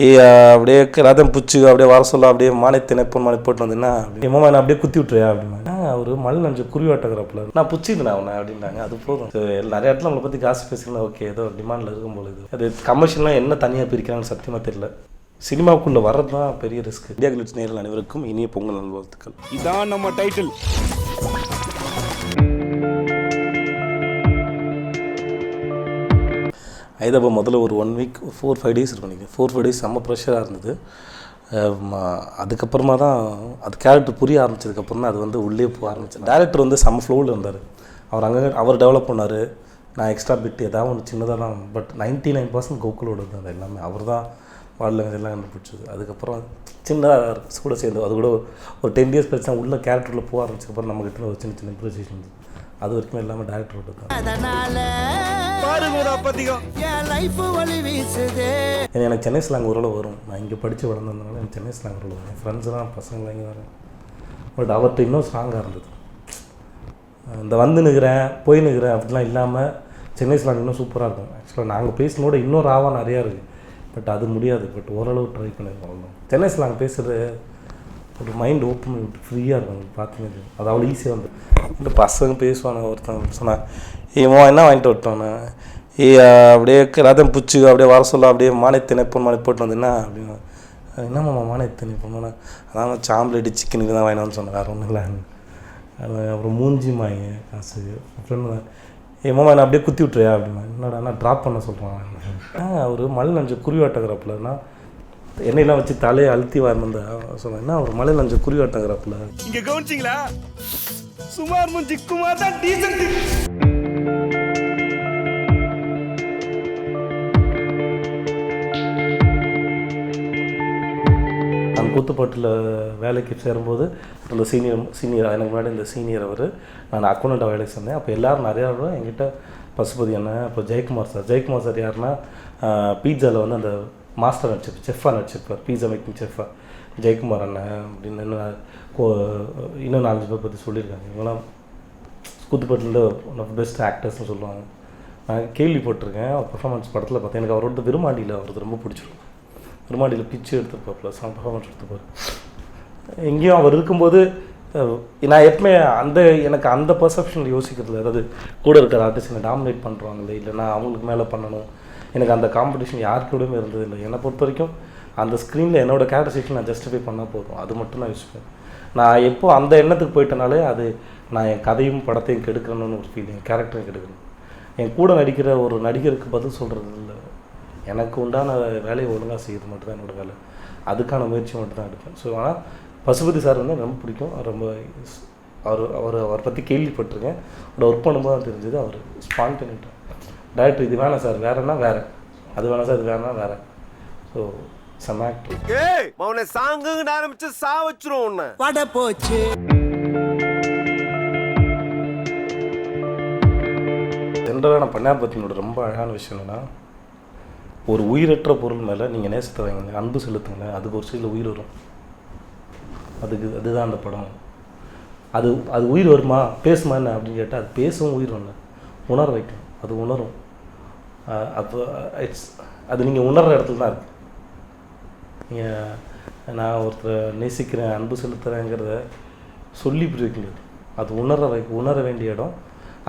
அப்படியே ரதம் பிடிச்சி அப்படியே வர சொல்ல அப்படியே மானியத்தினை பொன் மானி போட்டு வந்தீங்கன்னா எம்மா நான் அப்படியே குத்தி விட்டுறியா அப்படின்னா ஒரு மழை நஞ்சு குருவாட்டக்கிறப்பில் நான் பிடிச்சிருந்தேன் அவனை அப்படின்னாங்க. அது போதும். நிறைய இடத்துல நம்மளை பற்றி காசு பேசுகிறேன். ஓகே ஏதோ டிமாண்டில் இருக்கும் போது இது அது கமர்ஷியலாக என்ன தனியாக பிரிக்கிறாங்கன்னு சத்தியமாக தெரியல. சினிமாவுக்குள்ளே வர்றது தான் பெரிய ரிஸ்க். இந்தியா கிளிட்ஸ் நேரில் அனைவருக்கும் இனிய பொங்கல் நல்வாழ்த்துக்கள். இதான் நம்ம டைட்டில். ஐதப்போ முதல்ல ஒரு 1 வீக் 4-5 டேஸ் இருக்கும். நீங்கள் 4-5 டேஸ் செம்ம ப்ரெஷராக இருந்தது. அதுக்கப்புறமா தான் அது கேரக்டர் புரிய ஆரம்பிச்சதுக்கப்புறம் தான் அது வந்து உள்ளே போக ஆரம்பித்தேன். டேரக்டர் வந்து செம்ம ஃப்ளோவில் இருந்தார். அவர் டெவலப் பண்ணார். நான் எக்ஸ்ட்ரா பிட்டு ஏதாவது ஒன்று சின்னதாக தான். பட் 99% கோகுலோட தான் அது எல்லாமே. அவர் தான் வாடல இதெல்லாம் கண்டுபிடிச்சது. அதுக்கப்புறம் சின்னதாக கூட சேர்ந்து அது கூட ஒரு 10 டேஸ் கழிச்சு உள்ள கேரக்டரில் போக ஆரம்பிச்சதுக்கப்புறம் நம்மகிட்ட ஒரு சின்ன சின்ன இம்ப்ரூவைசேஷன் அது வரைக்கும் எல்லாமே டேரக்டரோட தான். எனக்கு சென்னை ஸ்லாங் ஓரளவு வரும். நான் இங்கே படித்து வளர்ந்ததுனால எனக்கு சென்னை ஸ்லாங் ஓரளவு வரும். என் ஃப்ரெண்ட்ஸ்லாம் பசங்களாம் இங்கே வரேன். பட் அவர்கிட்ட இன்னும் ஸ்ட்ராங்காக இருந்தது. இந்த வந்து நிற்கிறேன் போய் நிற்கிறேன் அப்படிலாம் இல்லாமல் சென்னை ஸ்லாங் இன்னும் சூப்பராக இருக்கும். ஆக்சுவலாக நாங்கள் பேசினோட இன்னும் ராவாக நிறையா இருக்குது. பட் அது முடியாது. பட் ஓரளவு ட்ரை பண்ணியிருக்கோம். சென்னை ஸ்லாங் பேசுகிறது ஒரு மைண்ட் ஓப்பன் பண்ணி விட்டு ஃப்ரீயாக இருக்கும். பார்த்தீங்க அது அவ்வளோ ஈஸியாக வந்து இந்த பசங்க பேசுவாங்க. ஒருத்தன் சொன்னான் ஏமா என்ன வாங்கிட்டு விட்டோன்னு அப்படியே ரதம் பிடிச்சி அப்படியே வர சொல்ல அப்படியே மானியத்தினை பொன் மானி போட்டு வந்தீங்கன்னா அப்படின்னு. என்னம்மா மானியத்தினை பொண்ணு அதான் சாம்லேட்டு சிக்கனுக்கு தான் வாங்கினான்னு சொன்னேன். வேறு ஒன்றும் இல்லை. அப்புறம் மூஞ்சி மாங்க காசு ஃப்ரெண்டு ஏமா நான் அப்படியே குத்தி விட்டுறியா அப்படின்னா என்னடா நான் ட்ராப் பண்ண சொல்கிறான். ஒரு மழை நஞ்சு குருவாட்டங்கிறப்பில்னா எண்ணெயெல்லாம் வச்சு தலையை அழுத்தி வரணுந்தா சொன்னேன்னா ஒரு மழை நஞ்சு குருவாட்டங்கிறப்பில் இங்கே கவனிச்சிங்களா சுமார் முஞ்சி குமார் தான் டீசன்ட். நான் கூத்துப்பாட்டில் வேலைக்கு சேரும்போது அந்த சீனியர் எனக்கு முன்னாடி இந்த சீனியர் அவர் நான் அக்கௌண்ட்டாக வேலைக்கு சேர்ந்தேன். அப்போ எல்லோரும் நிறையா என்கிட்ட பசுபதி அண்ணன் இப்போ ஜெயக்குமார் சார் யாருன்னா பீட்சாவில் வந்து அந்த மாஸ்டர் நடிச்சிருப்பார், செஃப்பாக நடிச்சிருப்பார், பீட்சா மேக்கிங் செஃப்பாக ஜெயக்குமார் அண்ணன் அப்படின்னு இன்னும் 4 பேர் பற்றி சொல்லியிருக்காங்க. இவங்களாம் கூத்துப்பாட்டில் ஒன் ஆஃப் பெஸ்ட் ஆக்டர்ஸ்னு சொல்லுவாங்க. நான் கேள்விப்பட்டிருக்கேன். அவர் பர்ஃபார்மன்ஸ் படத்தில் பார்த்தேன். எனக்கு அவரோட விருமாண்டியில் அவருக்கு ரொம்ப பிடிச்சிருக்கும். விருமாண்டியில் பிச்சு எடுத்துருப்பார், பர்ஃபார்மன்ஸ் எடுத்துப்பார். எங்கேயும் அவர் இருக்கும்போது நான் எப்பவுமே எனக்கு அந்த பர்செப்ஷனில் யோசிக்கிறதுல அதாவது கூட இருக்கிற ஆர்டிஸ்ட் என்னை டாமினேட் பண்ணுறாங்களே இல்லைனா அவங்களுக்கு மேலே பண்ணணும். எனக்கு அந்த காம்படிஷன் யாருக்கூடமே இருந்தது இல்லை. என்னை பொறுத்த வரைக்கும் அந்த ஸ்க்ரீனில் என்னோடய கேரக்டரைசேஷன் நான் ஜஸ்டிஃபை பண்ணால் போதும். அது மட்டும் நான் யோசிப்பேன். நான் எப்போது அந்த எண்ணத்துக்கு போயிட்டனாலே அது நான் என் கதையும் படத்தையும் கெடுக்கணும்னு ஒரு ஃபீல், என் கேரக்டரையும் கெடுக்கணும். என் கூட நடிக்கிற ஒரு நடிகருக்கு பதில் சொல்கிறது இல்லை. எனக்கு உண்டான வேலையை ஒழுங்காக செய்கிறது மட்டும்தான் என்னோடய வேலை. அதுக்கான முயற்சி மட்டும் தான் எடுப்பேன். ஸோ ஆனால் பசுபதி சார் வந்து ரொம்ப பிடிக்கும். ரொம்ப அவரை பற்றி கேள்விப்பட்டிருக்கேன். அவரோட ஒர்க் பண்ணும்போது தான் தெரிஞ்சது. அவர் ஸ்பான்டேனிட்டாக டேரக்டர் இது வேணாம் சார் வேறன்னா வேறு, அது வேணாம் சார் இது வேணா வேறு. ஸோ செம்ம ஆக்டர். அவனை சாங்குன்னு ஆரம்பிச்சு சா வச்சிரும் ஒன்று பட போச்சு. ஜென்ரலாக நான் பண்ணாபத்தினோட ரொம்ப அழகான விஷயம் என்னென்னா ஒரு உயிரற்ற பொருள் மேலே நீங்கள் நேசத்தை வைங்க, அன்பு செலுத்துங்களேன், அதுக்கு ஒரு சைடில் உயிர் வரும். அதுதான் அந்த படம். அது உயிர் வருமா பேசுமா என்ன அப்படின்னு கேட்டால் அது பேசவும் உயிர் வரல, உணர வைக்கும், அது உணரும். அப்போ அது நீங்கள் உணர்கிற இடத்துல தான் இருக்குது. நீங்கள் நான் ஒருத்தரை நேசிக்கிறேன் அன்பு செலுத்துகிறேங்கிறத சொல்லி புரிய முடியாது. அது உணர வேண்டிய இடம்.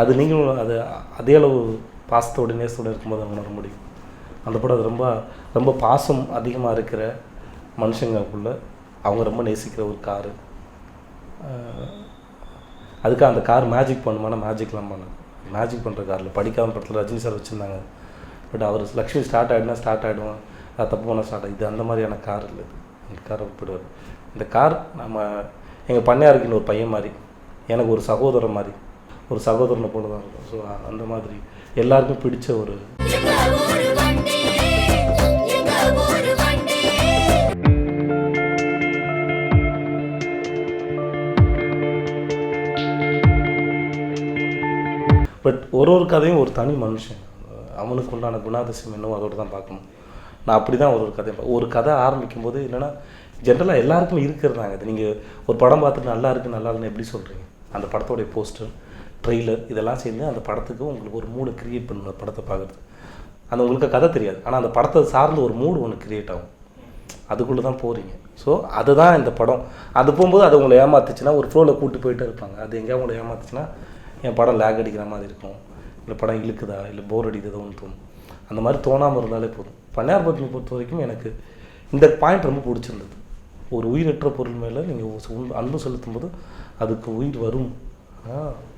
அது நீங்களும் அதே அளவு பாசத்தோடு நேசத்தோடு இருக்கும்போது உணர முடியும். அந்த படம் அது ரொம்ப ரொம்ப பாசம் அதிகமாக இருக்கிற மனுஷங்களுக்குள்ள அவங்க ரொம்ப நேசிக்கிற ஒரு காரு. அதுக்காக அந்த கார் மேஜிக் பண்ணுமானா மேஜிக்லாம் பண்ணாங்க. மேஜிக் பண்ணுற காரில் படிக்காத படத்தில் ரஜினி சார் வச்சுருந்தாங்க. பட் அவர் லக்ஷ்மி ஸ்டார்ட் ஆகிடுனா ஸ்டார்ட் ஆகிடுவோம், அது தப்பு பண்ணால் ஸ்டார்ட் ஆகிடும். இது அந்த மாதிரியான கார் இல்லை. இந்த காரை ஒப்பிடுவார். இந்த கார் நம்ம எங்கள் பண்ணையாருக்கு இன்னொரு பையன் மாதிரி, எனக்கு ஒரு சகோதரன் மாதிரி, ஒரு சகோதரனை போல தான் இருக்கும். ஸோ அந்த மாதிரி எல்லாருக்கும் பிடிச்ச ஒரு பட் ஒரு கதையும் ஒரு தனி மனுஷன் அவனுக்கு உண்டான குணாதிசயம் என்னவோ அதோடு தான் பார்க்கணும். நான் அப்படி தான் ஒரு கதை ஆரம்பிக்கும் போது இல்லைன்னா ஜென்ரலாக எல்லாருக்கும் இருக்கிறதாங்க. அது நீங்கள் ஒரு படம் பார்த்துட்டு நல்லா இருக்குது நல்லா இல்லைன்னு எப்படி சொல்கிறீங்க? அந்த படத்தோடைய போஸ்டர் ட்ரெய்லர் இதெல்லாம் சேர்ந்து அந்த படத்துக்கு உங்களுக்கு ஒரு மூடை க்ரியேட் பண்ணணும். படத்தை பார்க்குறது அந்த உங்களுக்கு கதை தெரியாது, ஆனால் அந்த படத்தை சார்ந்து ஒரு மூடு ஒன்று க்ரியேட் ஆகும். அதுக்குள்ளே தான் போகிறீங்க. ஸோ அதுதான் இந்த படம். அது போகும்போது அது உங்களை ஏமாத்துச்சுன்னா ஒரு ஃப்ளோவில் கூப்பிட்டு போயிட்டே இருப்பாங்க. அது எங்கேயா உங்களை ஏமாத்துச்சுன்னா என் படம் லேக் அடிக்கிற மாதிரி இருக்கும், இல்லை படம் இழுக்குதா, இல்லை போர் அடிக்குதுன்னு தோணும். அந்த மாதிரி தோணாமல் இருந்தாலே போதும். பண்ணையார் பத்தினி பொறுத்த வரைக்கும் எனக்கு இந்த பாயிண்ட் ரொம்ப பிடிச்சிருந்தது. ஒரு உயிரற்ற பொருள் மேலே நீங்கள் அன்பு செலுத்தும் போது அதுக்கு உயிர் வரும்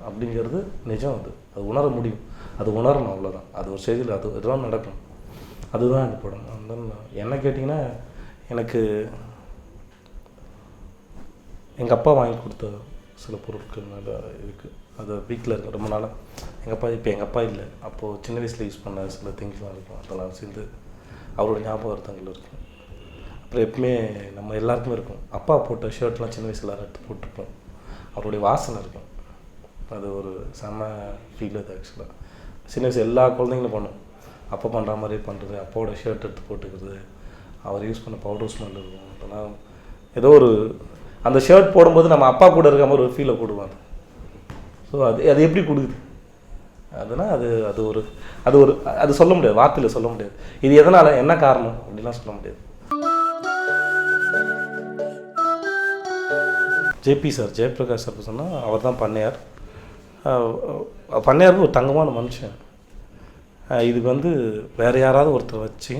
அப்படிங்கிறது நிஜம். அது உணர முடியும், அது உணரணும், அவ்வளோதான். அது ஒரு செய்தியில் அது இதெல்லாம் நடக்கும். அதுதான் இந்த படம். அந்த என்ன கேட்டிங்கன்னா, எனக்கு எங்கள் அப்பா வாங்கி கொடுத்த சில பொருட்கள் மேலே இருக்குது. அது வீட்டில் இருக்குது ரொம்ப நாளாக. எங்கள் அப்பா இல்லை, அப்போது சின்ன வயசில் யூஸ் பண்ண சில திங்ஸ்லாம் இருக்கும். அதெல்லாம் சேர்ந்து அவரோட ஞாபகார்த்தங்கள் இருக்கும். அப்புறம் எப்பவுமே நம்ம எல்லாருக்குமே இருக்கும், அப்பா போட்ட ஷர்ட்லாம் சின்ன வயசில் எடுத்து போட்டிருப்போம். அவருடைய வாசனை இருக்கும். அது ஒரு செம்ம ஃபீல். அது ஆக்சுவலாக சின்ன வயசு எல்லா குழந்தைங்களும் பண்ணும். அப்பா பண்ணுற மாதிரி பண்ணுறது, அப்பாவோட ஷர்ட் எடுத்து போட்டுக்கிறது, அவர் யூஸ் பண்ண பவுடர் ஸ்மெல் இருக்கும். அதெல்லாம் ஏதோ ஒரு அந்த ஷர்ட் போடும்போது நம்ம அப்பா கூட இருக்க மாதிரி ஒரு ஃபீலை கொடுவாங்க. ஸோ அது எப்படி கொடுக்குது அதுனா அது சொல்ல முடியாது, வார்த்தையில் சொல்ல முடியாது. இது எதனால், என்ன காரணம் அப்படிலாம் சொல்ல முடியாது. ஜேபி சார், ஜெயபிரகாஷ் சார் சொன்னால் அவர் தான் பண்ணையார். பண்ணையாருக்கு ஒரு தங்கமான மனுஷன். இதுக்கு வேறு யாராவது ஒருத்தர் வச்சு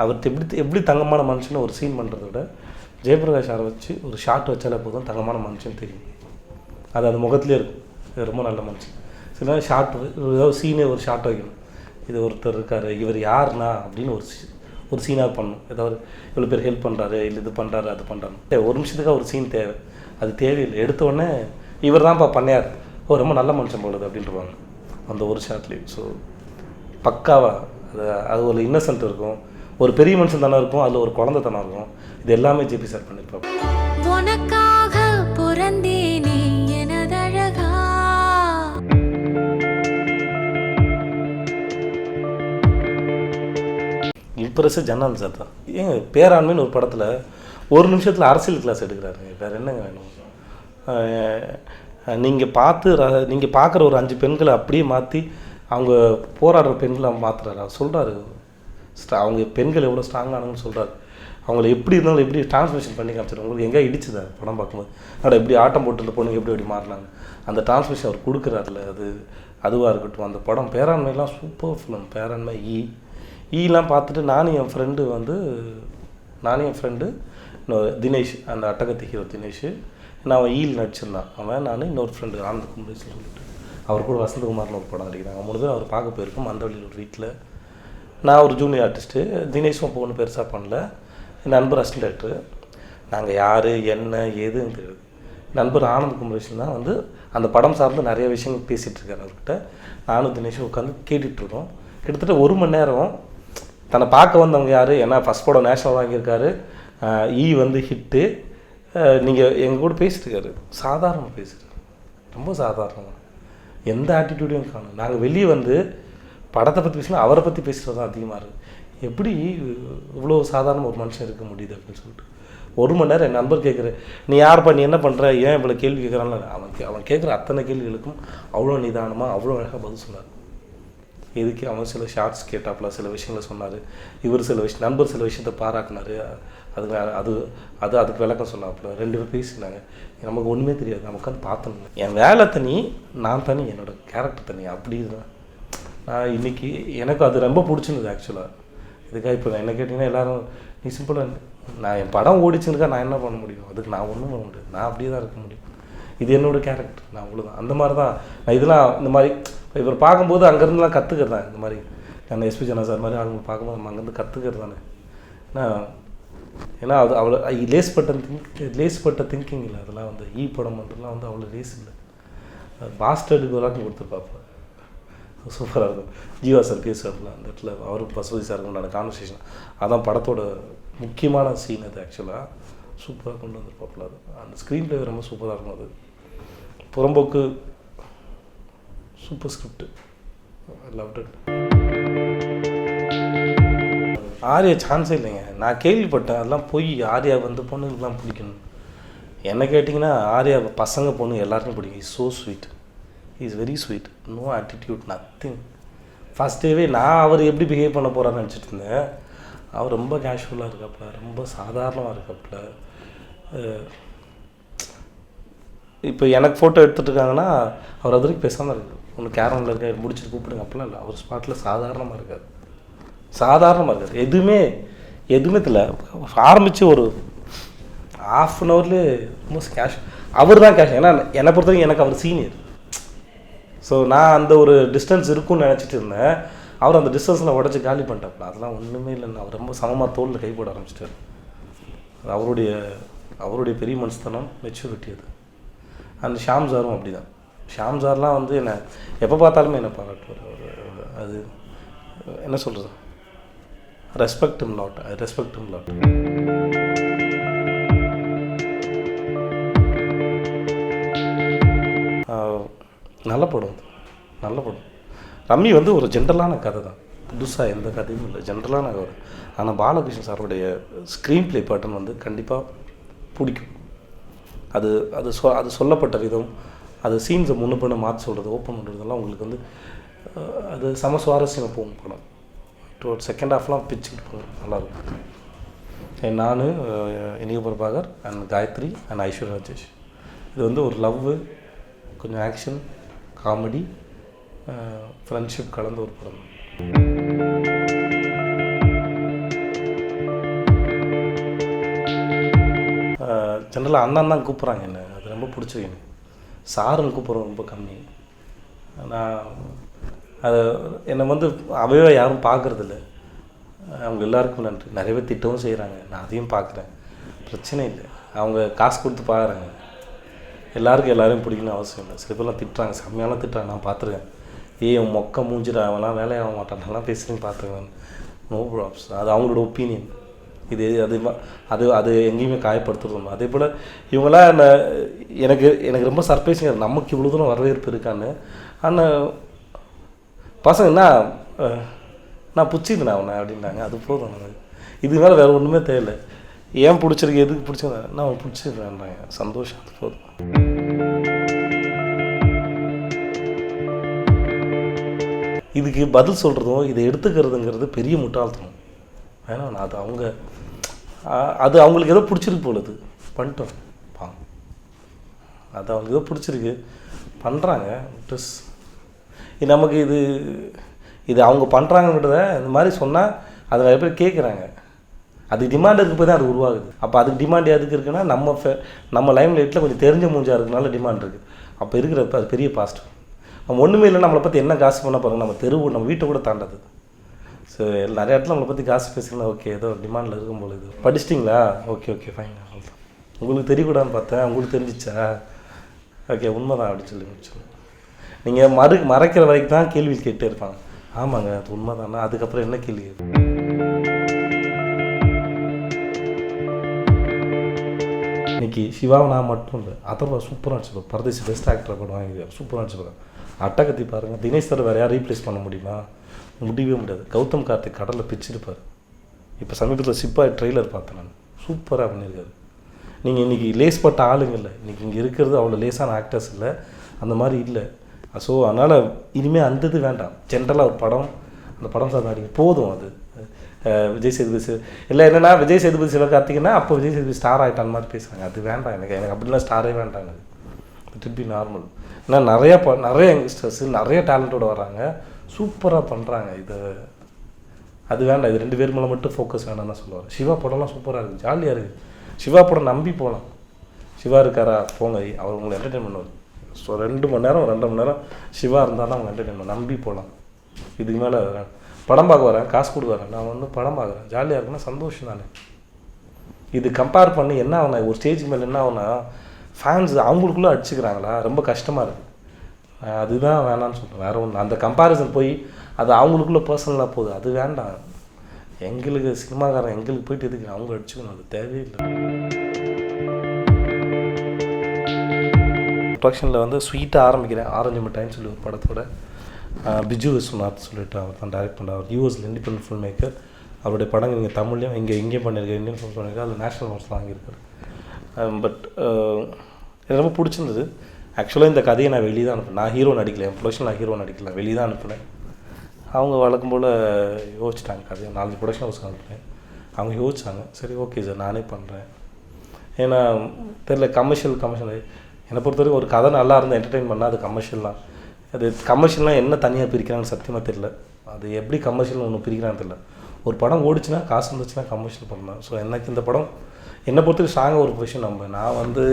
அவர்கிட்ட எப்படி தங்கமான மனுஷன்னு ஒரு சீன் பண்ணுறத விட ஜெயபிரகாஷ் சாரை வச்சு ஒரு ஷாட் வச்சாலே போதும் தங்கமான மனுஷன் தெரியும். அது முகத்துலேயே இருக்கும். ரொம்ப நல்ல மனுஷன். சில நேரம் ஷார்ட் ஏதாவது சீனே ஒரு ஷார்ட் வைக்கணும். இது ஒருத்தர் இருக்கார், இவர் யாருன்னா அப்படின்னு ஒரு சீனாக பண்ணணும். ஏதாவது இவ்வளோ பேர் ஹெல்ப் பண்ணுறாரு, இல்லை இது பண்ணுறாரு, அது பண்ணுறாரு. ஒரு நிமிஷத்துக்காக ஒரு சீன் தேவை. அது தேவையில்லை. எடுத்தோடனே இவர் தான்ப்பா பண்ணையார், ரொம்ப நல்ல மனுஷன் போடுது அப்படின்ட்டுருவாங்க அந்த ஒரு ஷாட்லேயே. ஸோ பக்காவாக அது ஒரு இன்னசென்ட் இருக்கும், ஒரு பெரிய மனுஷன் தானே இருக்கும், அதில் ஒரு குழந்தை தானே இருக்கும். இது எல்லாமே ஜேபி சார் பண்ணியிருப்பாங்க. இம்ப்ரெஸ்ஸு ஜன்னான் சார் தான். ஏங்க பேராண்மைன்னு ஒரு படத்தில் ஒரு நிமிஷத்தில் அரசியல் கிளாஸ் எடுக்கிறாருங்க. வேறு என்னங்க வேணும்? நீங்கள் பார்க்குற ஒரு 5 பெண்களை அப்படியே மாற்றி அவங்க போராடுற பெண்களை மாற்றுறாரு. அவர் சொல்கிறாரு அவங்க பெண்கள் எவ்வளோ ஸ்ட்ராங்கானு சொல்கிறாரு. அவங்கள எப்படி இருந்தாலும் எப்படி டிரான்ஸ்மிஷன் பண்ணி காமிச்சிடும். உங்களுக்கு எங்கேயா இடிச்சுதா படம் பார்க்கும்போது, அதோட எப்படி ஆட்டம் போட்டுருந்த பொண்ணுங்க எப்படி மாறினாங்க, அந்த டிரான்ஸ்மிஷன் அவர் கொடுக்குறாருல. அதுவாக இருக்கட்டும். அந்த படம் பேராண்மைலாம் சூப்பர் ஃபிலிம். பேராண்மை ஈலாம் பார்த்துட்டு நானும் என் ஃப்ரெண்டு தினேஷ், அந்த அட்டகத்தி ஹீரோ தினேஷ், நான் அவன் ஈல் நடிச்சிருந்தான். நான் இன்னொரு ஃப்ரெண்டு ஆனந்த் கும்பேஷ் சொல்லிட்டு அவர் கூட வசந்தகுமார்னு ஒரு படம் நடிக்கிறாங்க. முழுது அவர் பார்க்க போயிருக்கோம் மந்தவெளியில் ஒரு வீட்டில். நான் ஒரு ஜூனியர் ஆர்டிஸ்ட்டு, தினேஷும் அப்போ ஒன்றும் பெருசாக பண்ணல. என் நண்பர் அசிஸ்டன்ட் டைரக்டர். நாங்கள் யார் என்ன ஏதுன்னு தெரியாது. நண்பர் ஆனந்த் கும்பேஷன் தான் அந்த படம் சார்ந்து நிறைய விஷயங்கள் பேசிகிட்டு இருக்காரு அவர்கிட்ட. நானும் தினேஷும் உட்காந்து கேட்டுட்ருக்கோம். கிட்டத்தட்ட 1 மணி நேரம் தன்னை பார்க்க வந்தவங்க யார், ஏன்னா ஃபஸ்ட் படம் நேஷனல் வாங்கியிருக்காரு, ஹிட்டு, நீங்கள் எங்கள் கூட பேசிட்டுருக்காரு. சாதாரணமாக பேசுகிறார், ரொம்ப சாதாரணமாக, எந்த ஆட்டிடியூடையும் காணும். நாங்கள் வெளியே படத்தை பற்றி பேசினா அவரை பற்றி பேசுகிறது தான் அதிகமாக இருக்குது. எப்படி இவ்வளோ சாதாரண ஒரு மனுஷன் இருக்க முடியுது அப்படின்னு சொல்லிட்டு 1 மணி நேரம் என் நண்பர் கேட்குறேன், நீ யார்ப்பா, நீ என்ன பண்ணுற, ஏன் இவ்வளோ கேள்வி கேட்குறான்னு. அவன் கேட்குற அத்தனை கேள்விகளுக்கும் அவ்வளோ நிதானமாக அவ்வளோ அழகாக பதில் சொன்னார். இதுக்கு அவன் சில ஷார்ட்ஸ் கேட்டாப்புல சில விஷயங்களை சொன்னார். இவர் நண்பர் சில விஷயத்தை பாராட்டினார். அதுக்கு விளக்கம் சொன்னாப்புல. 2 பேர் பேசினாங்க. நமக்கு ஒன்றுமே தெரியாது, நமக்கு பார்த்தோம். என் வேலை தனி, நான் தனி, என்னோடய கேரக்டர் தனி. அப்படி தான் நான் இன்றைக்கி எனக்கு அது ரொம்ப பிடிச்சிருந்தது ஆக்சுவலாக. இதுக்காக இப்போ என்ன கேட்டிங்கன்னா எல்லோரும் நீ சிம்பிளாக, நான் என் படம் ஓடிச்சுருக்கா, நான் என்ன பண்ண முடியும், அதுக்கு நான் ஒன்றும் பண்ண முடியாது, நான் அப்படியே தான் இருக்க முடியும். இது என்னோடய கேரக்டர், நான் அவ்வளோதான். அந்த மாதிரி தான் நான் இதெல்லாம் இந்த மாதிரி இவர் பார்க்கும்போது அங்கேருந்துலாம் கற்றுக்கிறது தான். இந்த மாதிரி நான் எஸ்பி ஜனா சார் மாதிரி அவங்க பார்க்கும்போது நம்ம அங்கேருந்து கற்றுக்கிறது தானே. ஏன்னா அது அவ்வளோ லேஸ்பட்ட திங்கிங் இல்லை. அதெல்லாம் படம் மட்டும்லாம் அவ்வளோ லேஸ் இல்லை. பாஸ்டர்டுக்கு விளாட்டும் கொடுத்துருப்பாப்ப சூப்பராக இருக்கும். ஜீவா சார் பேசுவாப்புல அந்த இடத்துல, அவரும் பசுபதி சாருக்கு உண்டான கான்வர்சேஷன், அதான் படத்தோட முக்கியமான சீன். அது ஆக்சுவலாக சூப்பராக கொண்டு வந்திருப்பாப்புல. அந்த ஸ்க்ரீன் ப்ளே ரொம்ப சூப்பராக இருக்கும். அது புறம்போக்கு super script, loved it. Arya சான்ஸே இல்லைங்க. நான் கேள்விப்பட்டேன் அதெல்லாம் போய் ஆர்யா பொண்ணுங்களுக்குலாம் பிடிக்கணும். என்ன கேட்டிங்கன்னா ஆர்யா பசங்க பொண்ணு எல்லாருக்கும் பிடிக்கும். Is so sweet, is very sweet, no attitude, nothing. First டேவே நான் அவர் எப்படி பிஹேவ் பண்ண போகிறான்னு நினச்சிட்டு இருந்தேன். அவர் ரொம்ப கேஷுவலாக இருக்காப்புல, ரொம்ப சாதாரணமாக இருக்காப்புல. இப்போ எனக்கு ஃபோட்டோ எடுத்துகிட்டு இருக்காங்கன்னா அவர் அது வரைக்கும் பேசாமல் இருக்குது. ஒன்று கேரமில் இருக்க முடிச்சுட்டு கூப்பிடுங்க அப்படிலாம் இல்லை. அவர் ஸ்பாட்டில் சாதாரணமாக இருக்கார், சாதாரணமாக இருக்கார். எதுவுமே தெரியல. ஆரம்பித்து ஒரு ½ அன் ஹவர்லேயே ரொம்ப கேஷ். அவர் தான் கேஷ். ஏன்னா என்னை பொறுத்த வரைக்கும் எனக்கு அவர் சீனியர். ஸோ நான் அந்த ஒரு டிஸ்டன்ஸ் இருக்குன்னு நினச்சிட்டு இருந்தேன். அவர் அந்த டிஸ்டன்ஸில் உடச்சி காலி பண்ணிட்டாப்புல. அதெல்லாம் ஒன்றுமே இல்லைன்னு அவர் ரொம்ப சமமாக தோளில் கை போட ஆரம்பிச்சிட்டார். அவருடைய பெரிய மனசுத்தனம், மெச்சூரிட்டி அது. அந்த ஷாம் சாரும் அப்படி தான். ஷாம் சார்லாம் வந்து என்னை எப்போ பார்த்தாலுமே என்னை பாராட்டுவார். அவர் அது என்ன சொல்கிறது, respect him lot. I respect him lot. நல்ல படம், நல்ல படம். ரம்மி வந்து ஒரு ஜென்ரலான கதை தான், புதுசாக எந்த கதையும் இல்லை, ஜென்ரலான கதை. ஆனால் பாலகிருஷ்ணன் சாருடைய ஸ்க்ரீன் ப்ளே பேட்டர்ன் வந்து கண்டிப்பாக பிடிக்கும். அது சொல்லப்பட்ட விதம், அது சீன்ஸை முன்ன பண்ண மாற்றி சொல்கிறது, ஓப்பன் பண்ணுறதெல்லாம் உங்களுக்கு வந்து அது சம சுவாரஸ்யம் போகும் படம். செகண்ட் ஹாஃப்லாம் பிச்சுக்கிட்டு போகும், நல்லாயிருக்கும். நான் இனிய பிரபாகர் அண்ட் காயத்ரி அண்ட் ஐஸ்வர்யா ராஜேஷ். இது வந்து ஒரு லவ்வு, கொஞ்சம் ஆக்ஷன், காமெடி, ஃப்ரெண்ட்ஷிப் கலந்த ஒரு படம். ஜென்ரலாக அண்ணன் தான் கூப்பிட்றாங்க என்ன, அது ரொம்ப பிடிச்சிருக்கு எனக்கு. சாருன்னு கூப்பிட்றோம் ரொம்ப கம்மி. நான் அதை என்னை வந்து அவையோ யாரும் பார்க்குறதில்ல. அவங்க எல்லாருக்கும் நன்றி. நிறைய பேர் திட்டவும் செய்கிறாங்க, நான் அதையும் பார்க்குறேன், பிரச்சனை இல்லை. அவங்க காசு கொடுத்து பார்க்குறாங்க. எல்லாருக்கும் எல்லோரையும் பிடிக்கணும்னு அவசியம் இல்லை. சில பேர்லாம் திட்டுறாங்க, செம்மையான திட்டுறாங்க, நான் பார்த்துருக்கேன். உன் மொக்க மூஞ்சிட அவன்லாம் வேலையாக மாட்டான்லாம் பேசுகிறேன்னு பார்த்துருவேன். நோ ப்ராப்ஸ், அது அவங்களோட ஒப்பீனியன். இது அது எங்கேயுமே காயப்படுத்துறோம். அதே போல் இவங்களாம் எனக்கு ரொம்ப சர்ப்ரைஸிங், நமக்கு இவ்வளோ தூரம் வரவேற்பு இருக்கான்னு. ஆனால் பசங்க நான் பிடிச்சிருந்தேன் அவனை அப்படின்றாங்க. அது போதும், இது மேலே வேறு ஒன்றுமே தேவையில்லை. ஏன் பிடிச்சிருக்கு, எதுக்கு பிடிச்சிருந்தேன், நான் அவன் பிடிச்சிருக்கேன்றாங்க, சந்தோஷம், அது போதும். இதுக்கு பதில் சொல்கிறதும் இதை எடுத்துக்கிறதுங்கிறது பெரிய முட்டாள்தனம். வேணாம், அது அவங்களுக்கு ஏதோ பிடிச்சிருக்கு போலது பண்ணிட்டோம். அது அவங்களுக்கு ஏதோ பிடிச்சிருக்கு பண்ணுறாங்க. நமக்கு இது அவங்க பண்ணுறாங்கன்றத இந்த மாதிரி சொன்னால் அது நிறைய பேர் கேட்குறாங்க. அதுக்கு டிமாண்ட் இருக்க போய் தான் அது உருவாகுது. அப்போ அதுக்கு டிமாண்ட் எதுக்கு இருக்குன்னா, நம்ம லைம் லைட்டில் கொஞ்சம் தெரிஞ்ச மூஞ்சா இருக்குனால டிமாண்ட் இருக்குது. அப்போ இருக்கிறப்ப அது பெரிய பாசிட்டிவ். நம்ம ஒன்றுமே இல்லை, நம்மளை பற்றி என்ன காசு பண்ண பாருங்கள், நம்ம தெருவு நம்ம வீட்டை கூட தாண்டாது. ஸோ நிறைய இடத்துல நம்மளை பற்றி காசு பேசுகிறேன்னா ஓகே ஏதோ டிமாண்டில் இருக்கும் போல. இது படிச்சிட்டிங்களா, ஓகே ஃபைன், அவ்வளோதான். உங்களுக்கு தெரியக்கூடாதுன்னு பார்த்தேன், உங்களுக்கு தெரிஞ்சிச்சா, ஓகே உண்மைதான் அப்படின்னு சொல்லி முடிச்சுங்க. நீங்கள் மறைக்கிற வரைக்கும் தான் கேள்வி கேட்டே இருப்பாங்க. ஆமாங்க அது உண்மை தானே, அதுக்கப்புறம் என்ன கேள்வி? இன்றைக்கி சிவாவை நான் மட்டும் இல்லை, அதர்வா சூப்பராக நடிச்சிருப்பார். பரதேசி பெஸ்ட் ஆக்டர் படம் வாங்கி சூப்பராக நடிச்சிருப்பாங்க. அட்டகத்தி பாருங்கள், தினேஷ் சார் வேறு யாரும் ரீப்ளேஸ் பண்ண முடியுமா? முடியவே முடியாது. கௌதம் கார்த்திக் கடலில் பிச்சிருப்பார். இப்போ சமீபத்தில் சிப்பாய் ட்ரெய்லர் பார்த்தேன் நான், சூப்பராக பண்ணியிருக்காரு. நீங்கள் இன்றைக்கி லேஸ் பட்ட ஆளுங்க இல்லை, இன்றைக்கி இங்கே இருக்கிறது அவ்வளோ லேஸான ஆக்டர்ஸ் இல்லை, அந்த மாதிரி இல்லை. ஸோ அதனால் இனிமேல் அந்த இது வேண்டாம். ஜென்ரலாக ஒரு படம், அந்த படம் சாதாரண போதும். அது விஜய் சேதுபதி இல்லை என்னென்னா, விஜய் சேதுபதி சிவகார்த்திகேயனா அப்போ விஜய் சேதுபதி ஸ்டார் ஆகிட்டான் மாதிரி பேசுகிறாங்க. அது வேண்டாம் எனக்கு அப்படிலாம் ஸ்டாரே வேண்டாங்க. அது டு பி நார்மல். ஏன்னா நிறைய யங்ஸ்டர்ஸு நிறைய டேலண்ட்டோடு வராங்க, சூப்பராக பண்ணுறாங்க. அது வேண்டாம். இது 2 பேர் மேலே மட்டும் ஃபோக்கஸ் வேணாம்னு தான் சொல்லுவார். சிவா படம்லாம் சூப்பராக இருக்குது, ஜாலியாக இருக்குது. சிவா படம் நம்பி போகலாம். சிவா இருக்காரா போங்க, அவர் உங்களை என்டர்டெயின் பண்ணுவார். ஸோ 2 மணி நேரம் 2.5 மணி நேரம் சிவா இருந்தால் தான் அவங்க என்டர்டெயின் பண்ண நம்பி போகலாம். இதுக்கு மேலே படம் பார்க்க வரேன், காசு கொடுக்க வரேன், நான் வந்து படம் பார்க்குறேன், ஜாலியாக இருக்குன்னா சந்தோஷம் தானே. இது கம்பேர் பண்ணி என்ன ஆகுனா, ஒரு ஸ்டேஜுக்கு மேலே என்ன ஆகுனா, ஃபேன்ஸ் அவங்களுக்குள்ளே அடிச்சுக்கிறாங்களா, ரொம்ப கஷ்டமாக இருக்குது. அதுதான் வேணான்னு சொல்கிறேன், வேறு ஒன்று. அந்த கம்பேரிசன் போய் அது அவங்களுக்குள்ளே பர்சனலாக போகுது, அது வேண்டாம். எங்களுக்கு சினிமாக்காரன் எங்களுக்கு போயிட்டு எதுக்கு அவங்க அடிச்சுக்கணும், அது தேவையில்லை. ப்ரொடக்ஷனில் வந்து ஸ்வீட்டாக ஆரம்பிக்கிறேன். ஆரஞ்சு மிட்டாயின்னு சொல்லி ஒரு படத்தோட பிஜு விஸ்வநாத் சொல்லிட்டு அவர் தான் டைரக்ட் பண்ணுறார். யூஎஸில் இண்டிபெண்டன்ட் ஃபில்ம் மேக்கர். அவருடைய படங்கள் இங்கே தமிழ்லையும் இங்கேயும் பண்ணியிருக்காரு, இந்தியன் ஃபில்ம்ஸ் பண்ணியிருக்காரு, அதில் நேஷனல் அவார்ட்ஸ் வாங்கியிருக்காரு. பட் எனக்கு ரொம்ப பிடிச்சிருந்தது. ஆக்சுவலாக இந்த கதையை நான் வெளியே தான் அனுப்பினேன். நான் ஹீரோ நடிக்கல, என் ப்ரொடக்ஷன் நான் ஹீரோ நடிக்கல, வெளியே தான் அனுப்பினேன். அவங்க வழக்கம் போல் யோசிச்சிட்டாங்க கதையை. 4 ப்ரொடக்ஷன் ஹவுஸ் அனுப்பினேன். அவங்க யோசிச்சாங்க, சரி ஓகே சார் நானே பண்ணுறேன். ஏன்னா தெரில கமர்ஷியல் என்னை பொறுத்த வரைக்கும் ஒரு கதை நல்லா இருந்து என்டர்டெயின் பண்ணால் அது கமர்ஷியல் தான். அது கமர்ஷியல்னால் என்ன தனியாக பிரிக்கிறான்னு சத்தியமாக தெரியல. அது எப்படி கமர்ஷியல் ஒன்று பிரிக்கிறான்னு தெரியல. ஒரு படம் ஓடிச்சுன்னா காசு இருந்துச்சுன்னா கமர்ஷியல் பண்ணலாம். ஸோ எனக்கு இந்த படம் என்னை பொறுத்தவரைக்கும் ஸ்ட்ராங்காக ஒரு பொசிஷன் நான் வந்து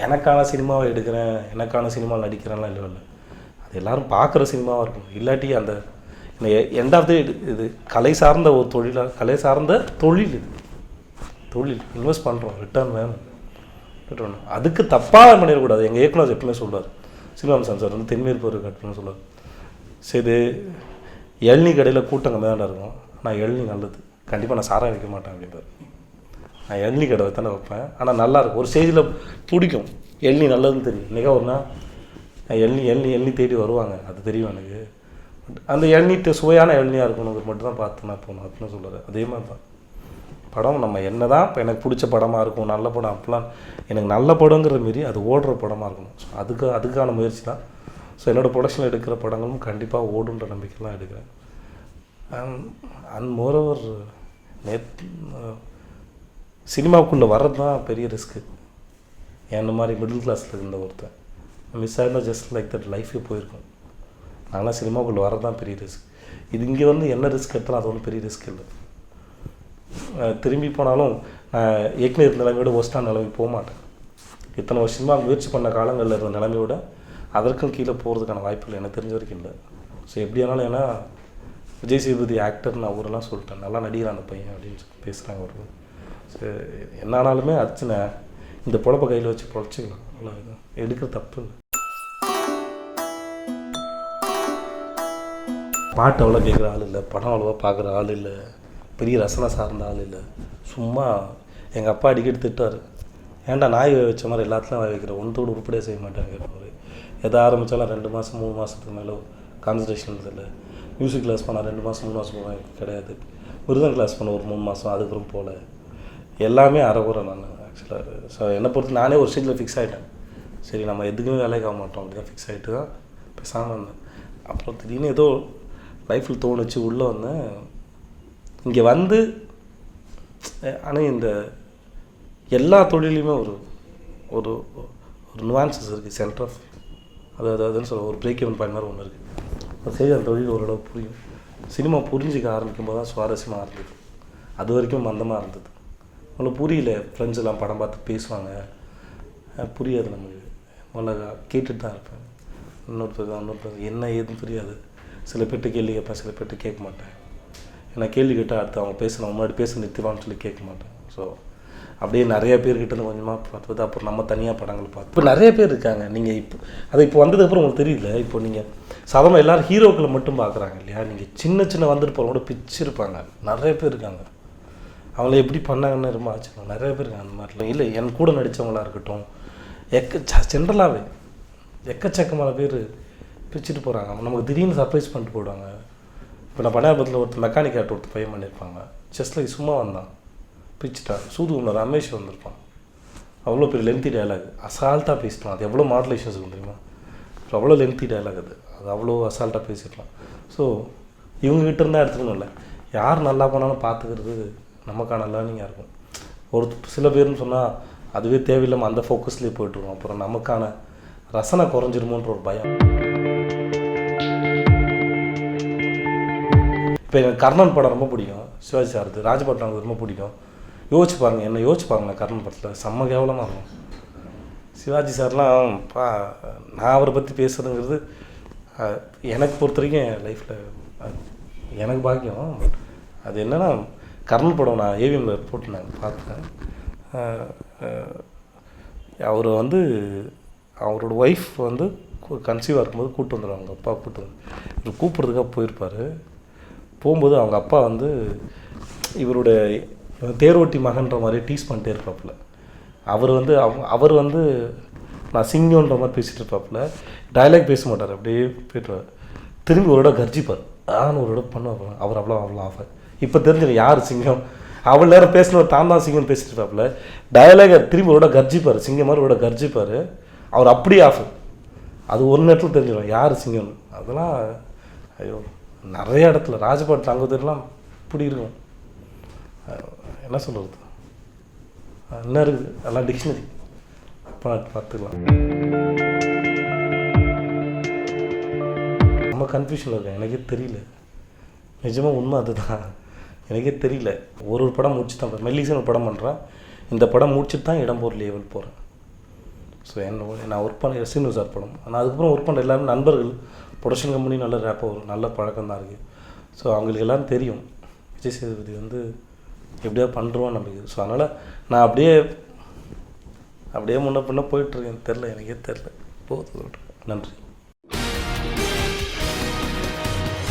எனக்கான சினிமாவை எடுக்கிறேன், எனக்கான சினிமாவில் நடிக்கிறேன்லாம் இல்லை. அது எல்லோரும் பார்க்குற சினிமாவாக இருக்கும். இல்லாட்டி அந்த எண்ட் ஆஃப் தி இது கலை சார்ந்த ஒரு கலை சார்ந்த தொழில் இன்வெஸ்ட் பண்ணுறோம், ரிட்டர்ன் வேணும். அதுக்கு தப்பாக பண்ணிடக்கூடாது. எங்கள் இயக்குனர் எப்பவுமே சொல்லுவார், சீனிவாசன் சார் வந்து தென்மேற்பூர் கட்டணும்னு சொல்லுவார். சரி இளநீ கடையில் கூட்டம் கம்மியாக தான் இருக்கும், நான் இளநீ நல்லது, கண்டிப்பாக நான் சாராயம் வைக்க மாட்டேன் அப்படின்பார். நான் இளநீ கடை தானே வைப்பேன், ஆனால் நல்லாயிருக்கும். ஒரு ஸ்டேஜில் பிடிக்கும், இளநீ நல்லதுன்னு தெரியும். இன்றைக்கா ஒருனா இளநீ தேடி வருவாங்க, அது தெரியும் எனக்கு. அந்த இளநீட்டு சுவையான இளநியாக இருக்கணும் மட்டும் தான் பார்த்து நான் போகணும் அப்படின்னு சொல்லுவார். அதே மாதிரி தான் படம் நம்ம என்ன தான் இப்போ எனக்கு பிடிச்ச படமாக இருக்கும், நல்ல படம் அப்படிலாம் எனக்கு நல்ல படங்கிற மாரி அது ஓடுற படமாக இருக்கணும். ஸோ அதுக்கான முயற்சி தான். ஸோ என்னோடய ப்ரொடக்ஷனில் எடுக்கிற படங்களும் கண்டிப்பாக ஓடுன்ற நம்பிக்கைலாம் எடுக்கிறேன். அண்ட் மோரோவர் சினிமாவுக்குள்ளே வர்றது தான் பெரிய ரிஸ்க்கு. என்ன மாதிரி மிடில் கிளாஸில் இருந்த ஒருத்தன் மிஸ் ஆயிருந்தால் ஜஸ்ட் லைக் தட் லைஃபே போயிருக்கும். நான்லாம் சினிமாவுக்குள்ளே வர்றது தான் பெரிய ரிஸ்க். இது இங்கே வந்து என்ன ரிஸ்க் எடுத்தாலும் அது ஒன்றும் பெரிய ரிஸ்க் இல்லை. திரும்பி போனாலும் ஏற்கனவே இருந்த நிலைமையோட ஒஸ்டான நிலைமைக்கு போக மாட்டேன். இத்தனை வருஷமாக முயற்சி பண்ண காலங்களில் இருந்த நிலைமையோட அதற்கும் கீழே போகிறதுக்கான வாய்ப்புகள் எனக்கு தெரிஞ்ச வரைக்கும் இல்லை. ஸோ எப்படி ஆனாலும் ஏன்னா விஜய் சேதுபதி ஆக்டர் நான் ஊரெல்லாம் சொல்லிட்டேன், நல்லா நடிகிறான் அந்த பையன் அப்படின்னு சொல்லி பேசுகிறாங்க அவர்கள். ஸோ என்ன ஆனாலுமே அர்ச்சனை இந்த பொழப்பை கையில் வச்சு பொழைச்சிக்கலாம், அவ்வளோ எடுக்கிற தப்பு இல்லை. பாட்டு அவ்வளோ கேட்குற ஆள் இல்லை, படம் அவ்வளோவா பார்க்குற ஆள் இல்லை, பெரிய ரசனை சார்ந்த ஆள் இல்லை. சும்மா எங்கள் அப்பா அடிக்கடி திட்டார், ஏன்டா நாய் வச்ச மாதிரி எல்லாத்துலையும் வாய் வைக்கிற, ஒன்றோடு உருப்படியாக செய்ய மாட்டாங்க. எதை ஆரம்பித்தாலும் 2 மாதம் 3 மாதத்துக்கு மேலே கான்சன்ட்ரேஷன் இல்லை. மியூசிக் கிளாஸ் பண்ணால் 2 மாதம் 3 மாதம் போவேன் கிடையாது. மிருதம் கிளாஸ் பண்ண ஒரு 3 மாதம், அதுக்கப்புறம் போகல. எல்லாமே அறகுறை நான் ஆக்சுவலாக. ஸோ என்னை பொறுத்து நானே ஒரு ஸ்டேஜில் ஃபிக்ஸ் ஆகிட்டேன், சரி நம்ம எதுக்குமே வேலைக்கு ஆக மாட்டோம் அப்படி தான் ஃபிக்ஸ் ஆகிட்டு தான் பேசாமல் இருந்தேன். அப்புறம் திடீர்னு ஏதோ லைஃப்பில் தோணுச்சு, உள்ளே வந்தேன். இங்கே வந்து ஆனால் இந்த எல்லா தொழிலையுமே ஒரு ஒரு ஒரு நுவான்சஸ் இருக்குது, சென்டர் ஆஃப் அதுன்னு சொல்ல ஒரு பிரேக் இவன் பாயிண்ட் மாதிரி ஒன்று இருக்குது. அது சரி அந்த தொழில் ஓரளவு புரியும். சினிமா புரிஞ்சிக்க ஆரம்பிக்கும் போது தான் சுவாரஸ்யமாக இருந்தது. அது வரைக்கும் மந்தமாக இருந்தது. உங்களுக்கு புரியல, ஃப்ரெண்ட்ஸ் எல்லாம் படம் பார்த்து பேசுவாங்க, புரியாது நமக்கு. முதல்ல கேட்டுட்டு தான் இருப்பேன். இன்னொருத்தர் என்ன ஏதுன்னு புரியாது. சில பேர்ட்டு கேள்வி கேட்பேன், சில பேர்ட்டு கேட்க மாட்டேன். ஏன்னா கேள்வி கேட்டால் அடுத்து அவங்க பேசணும், முன்னாடி பேச நிறுத்திவான்னு சொல்லி கேட்க மாட்டேன். ஸோ அப்படியே நிறைய பேர்கிட்ட கொஞ்சமாக பார்த்து அப்புறம் நம்ம தனியாக படங்கள் பார்த்து இப்போ நிறைய பேர் இருக்காங்க. நீங்கள் இப்போ வந்ததுக்கப்புறம் உங்களுக்கு தெரியல. இப்போ நீங்கள் சாதாரண எல்லோரும் ஹீரோக்களை மட்டும் பார்க்குறாங்க இல்லையா, நீங்கள் சின்ன சின்ன வந்துட்டு போகிறவங்க கூட பிச்சிருப்பாங்க, நிறைய பேர் இருக்காங்க. அவங்கள எப்படி பண்ணாங்கன்னு ரொம்ப ஆச்சரியம். நிறைய பேர் இருக்காங்க அந்த மாதிரிலாம். இல்லை என் கூட நடித்தவங்களாக இருக்கட்டும், ஜென்ரலாகவே எக்கச்சக்கமான பேர் பிரிச்சுட்டு போகிறாங்க. நமக்கு திடீர்னு சர்ப்ரைஸ் பண்ணிட்டு போயிடுவாங்க. இப்போ நான் பணியாரத்தில் ஒருத்தர் மெக்கானிக் ஆக்டர் ஒருத்தர் பையன் பண்ணியிருப்பாங்க, ஜஸ்ட் லைக் சும்மா வந்தான் பிரிச்சுட்டான். சூதுகுமர் ரமேஷ் வந்திருப்பான், அவ்வளோ பெரிய லென்த்தி டைலாக் அசால்ட்டாக பேசிட்டான். அது எவ்வளோ மாடுலேஷன்ஸ் இருக்கும் தெரியுமா, அவ்வளோ லென்த்தி டைலாக் அது அவ்வளோ அசால்ட்டாக பேசிடலாம். ஸோ இவங்ககிட்ட இருந்தால் எடுத்துக்கணும். இல்லை யார் நல்லா போனாலும் பார்த்துக்கிறது நமக்கான லேர்னிங்காக இருக்கும். ஒரு சில பேர்னு சொன்னால் அதுவே தேவையில்லாமல் அந்த ஃபோக்கஸ்லேயே போய்ட்டுருவோம். அப்புறம் நமக்கான ரசனை குறைஞ்சிருமோன்ற ஒரு பயம். இப்போ எனக்கு கர்ணன் படம் ரொம்ப பிடிக்கும், சிவாஜி சார்து. ராஜபாட்டம் எனக்கு ரொம்ப பிடிக்கும். யோசிச்சு பாருங்கள், என்ன யோசிச்சு பாருங்கள், கர்ணன் படத்தில் செம்ம கேவலமாக இருக்கும். சிவாஜி சார்லாம் நான் அவரை பற்றி பேசுகிறதுங்கிறது எனக்கு பொறுத்த வரைக்கும் என் லைஃப்பில் எனக்கு பாக்கியம். அது என்னென்னா கர்ணன் படம் நான் ஏவிஎம்மில் போட்டுனாங்க பார்த்தேன். அவர் வந்து அவரோட ஒய்ஃப் வந்து கன்சீவாக இருக்கும்போது கூப்பிட்டு வந்துடுவாங்க, அவங்க அப்பா இவர் கூப்பிட்றதுக்காக போயிருப்பார். போகும்போது அவங்க அப்பா வந்து இவரோட தேரோட்டி மகன்ற மாதிரி டீஸ் பண்ணிட்டே இருப்பாப்புல. அவர் வந்து நான் சிங்கன்ற மாதிரி பேசிகிட்டு இருப்பாப்புல. டைலாக் பேச மாட்டார், அப்படியே போய்ட்டுருவார். திரும்பி ஒரு இடம் கர்ஜிப்பார், ஒரு இடம் பண்ணுவார். அவர் அவ்வளோ ஆஃபர். இப்போ தெரிஞ்சிடும் யார் சிங்கம். அவ்வளோ நேரம் பேசினவர் தான் சிங்கம் பேசிட்டு இருப்பாப்புல. டைலாக திரும்பி ஒரு இடம் கர்ஜிப்பார், சிங்கம் மாதிரி ஒரு இடம் கர்ஜிப்பார். அவர் அப்படியே ஆஃபர். அது ஒரு நேரத்தில் தெரிஞ்சிடும் யார் சிங்கம்னு. அதெல்லாம் ஐயோ நிறைய இடத்துல ராஜபாட்டில் அங்கே தெரியலாம் இப்படி இருக்கும். என்ன சொல்கிறது, என்ன இருக்குது அதெல்லாம் டிக்ஷனரி, அப்போ பார்த்துக்கலாம். ரொம்ப கன்ஃபியூஷனில் இருக்கேன், எனக்கே தெரியல. நிஜமாக உண்மை அதுதான், எனக்கே தெரியல. ஒரு படம் முடிச்சு தான் மெல்லிசன் ஒரு படம் பண்ணுறேன், இந்த படம் முடிச்சுட்டு தான் இடம்பொருள் லேவல் போகிறேன். ஸோ நான் ஒர்க் பண்ண எஸ்என் சார் படம், நான் அதுக்கப்புறம் ஒர்க் பண்ணுற எல்லாருமே நண்பர்கள், ப்ரொடக்ஷன் கம்பெனி நல்ல ரேப்பாக ஒரு நல்ல பழக்கம் தான் இருக்குது. ஸோ அவங்களுக்கு எல்லாம் தெரியும் விஜய் சேதுபதி வந்து எப்படியா பண்ணுறோன்னு நம்பிக்கை. ஸோ அதனால் நான் அப்படியே முன்ன பின்ன போயிட்டுருக்கேன், தெரில, எனக்கே தெரில. போகுது. நன்றி.